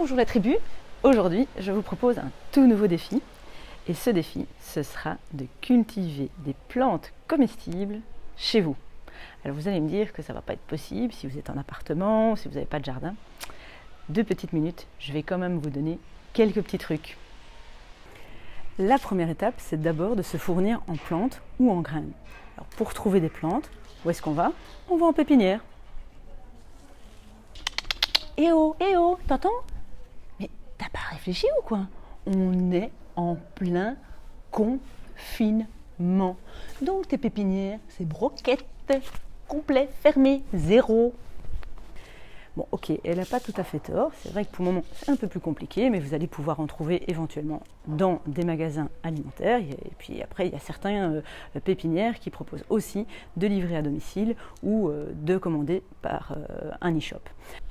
Bonjour la tribu, aujourd'hui je vous propose un tout nouveau défi et ce défi ce sera de cultiver des plantes comestibles chez vous. Alors vous allez me dire que ça ne va pas être possible si vous êtes en appartement, si vous n'avez pas de jardin. 2 petites minutes, je vais quand même vous donner quelques petits trucs. La première étape c'est d'abord de se fournir en plantes ou en graines. Alors pour trouver des plantes, où est-ce qu'on va? On va en pépinière. Eh oh, t'entends? Mais t'as pas réfléchi ou quoi? On est en plein confinement. Donc tes pépinières, c'est broquette, complet, fermé, zéro. Bon, ok, elle n'a pas tout à fait tort. C'est vrai que pour le moment, c'est un peu plus compliqué, mais vous allez pouvoir en trouver éventuellement dans des magasins alimentaires. Et puis après, il y a certains pépinières qui proposent aussi de livrer à domicile ou de commander par un e-shop.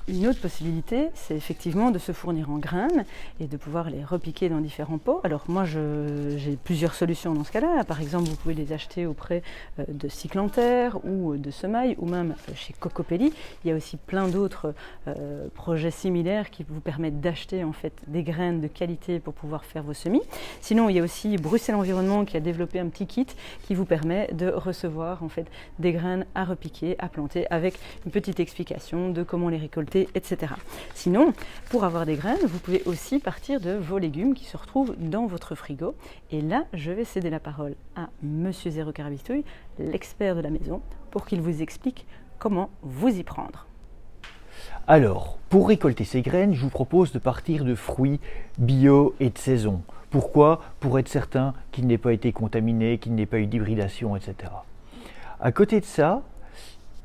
Une autre possibilité, c'est effectivement de se fournir en graines et de pouvoir les repiquer dans différents pots. Alors moi, j'ai plusieurs solutions dans ce cas-là. Par exemple, vous pouvez les acheter auprès de Cyclanterre ou de Semaille ou même chez Cocopelli. Il y a aussi plein d'autres projets similaires qui vous permettent d'acheter en fait des graines de qualité pour pouvoir faire vos semis. Sinon, il y a aussi Bruxelles Environnement qui a développé un petit kit qui vous permet de recevoir en fait des graines à repiquer, à planter avec une petite explication de comment les récolter, etc. Sinon, pour avoir des graines, vous pouvez aussi partir de vos légumes qui se retrouvent dans votre frigo. Et là, je vais céder la parole à Monsieur Zéro Carabistouille, l'expert de la maison, pour qu'il vous explique comment vous y prendre. Alors, pour récolter ces graines, je vous propose de partir de fruits bio et de saison. Pourquoi? Pour être certain qu'ils n'aient pas été contaminés, qu'il n'ait pas eu d'hybridation, etc. À côté de ça,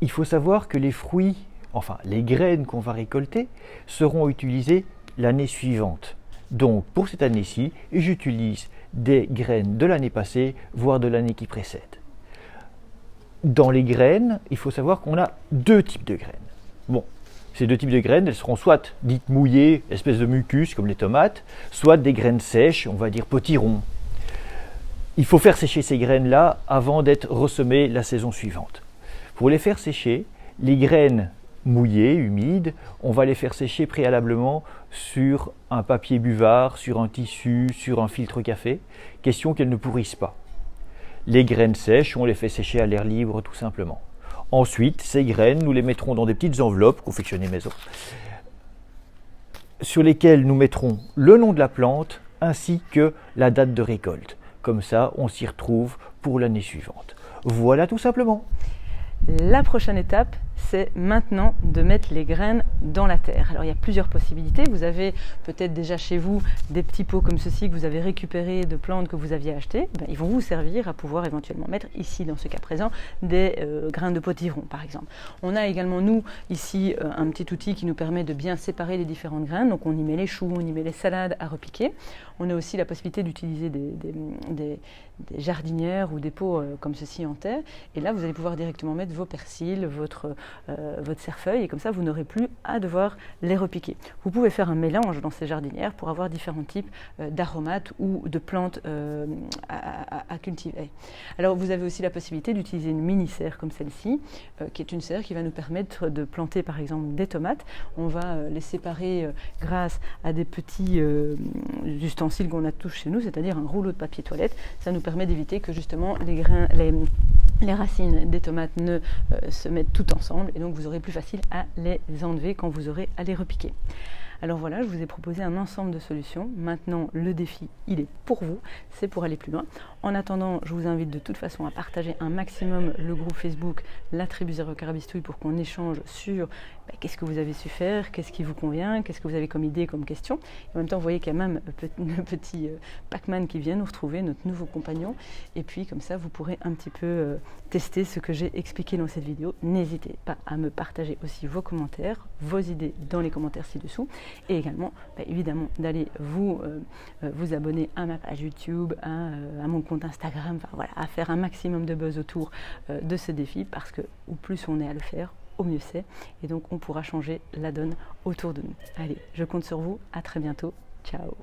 il faut savoir que les fruits, enfin les graines qu'on va récolter, seront utilisées l'année suivante. Donc, pour cette année-ci, j'utilise des graines de l'année passée, voire de l'année qui précède. Dans les graines, il faut savoir qu'on a 2 types de graines. Bon. Ces 2 types de graines, elles seront soit dites mouillées, espèces de mucus comme les tomates, soit des graines sèches, on va dire potirons. Il faut faire sécher ces graines-là avant d'être ressemées la saison suivante. Pour les faire sécher, les graines mouillées, humides, on va les faire sécher préalablement sur un papier buvard, sur un tissu, sur un filtre café, question qu'elles ne pourrissent pas. Les graines sèches, on les fait sécher à l'air libre tout simplement. Ensuite, ces graines, nous les mettrons dans des petites enveloppes confectionnées maison, sur lesquelles nous mettrons le nom de la plante ainsi que la date de récolte. Comme ça, on s'y retrouve pour l'année suivante. Voilà tout simplement. La prochaine étape, c'est maintenant de mettre les graines dans la terre. Alors il y a plusieurs possibilités. Vous avez peut-être déjà chez vous des petits pots comme ceci que vous avez récupérés de plantes que vous aviez achetées. Ils vont vous servir à pouvoir éventuellement mettre ici, dans ce cas présent, des grains de potiron par exemple. On a également nous ici un petit outil qui nous permet de bien séparer les différentes graines. Donc on y met les choux, on y met les salades à repiquer. On a aussi la possibilité d'utiliser des jardinières ou des pots comme ceci en terre. Et là vous allez pouvoir directement mettre vos persils, votre cerfeuil, et comme ça vous n'aurez plus à devoir les repiquer. Vous pouvez faire un mélange dans ces jardinières pour avoir différents types d'aromates ou de plantes à cultiver. Alors vous avez aussi la possibilité d'utiliser une mini serre comme celle-ci, qui est une serre qui va nous permettre de planter par exemple des tomates. On va les séparer grâce à des petits ustensiles qu'on a tous chez nous, c'est-à-dire un rouleau de papier toilette. Ça nous permet d'éviter que justement les racines des tomates ne se mettent toutes ensemble et donc vous aurez plus facile à les enlever quand vous aurez à les repiquer. Alors voilà, je vous ai proposé un ensemble de solutions. Maintenant, le défi, il est pour vous, c'est pour aller plus loin. En attendant, je vous invite de toute façon à partager un maximum le groupe Facebook La Tribu Zéro Carabistouille pour qu'on échange sur qu'est-ce que vous avez su faire, qu'est-ce qui vous convient, qu'est-ce que vous avez comme idée, comme question. Et en même temps, vous voyez qu'il y a même le petit Pac-Man qui vient nous retrouver, notre nouveau compagnon. Et puis comme ça, vous pourrez un petit peu tester ce que j'ai expliqué dans cette vidéo. N'hésitez pas à me partager aussi vos commentaires, vos idées dans les commentaires ci-dessous. Et également, évidemment, d'aller vous abonner à ma page YouTube, à mon compte Instagram, enfin, voilà, à faire un maximum de buzz autour de ce défi parce que au plus on est à le faire, au mieux c'est. Et donc on pourra changer la donne autour de nous. Allez, je compte sur vous, à très bientôt, ciao.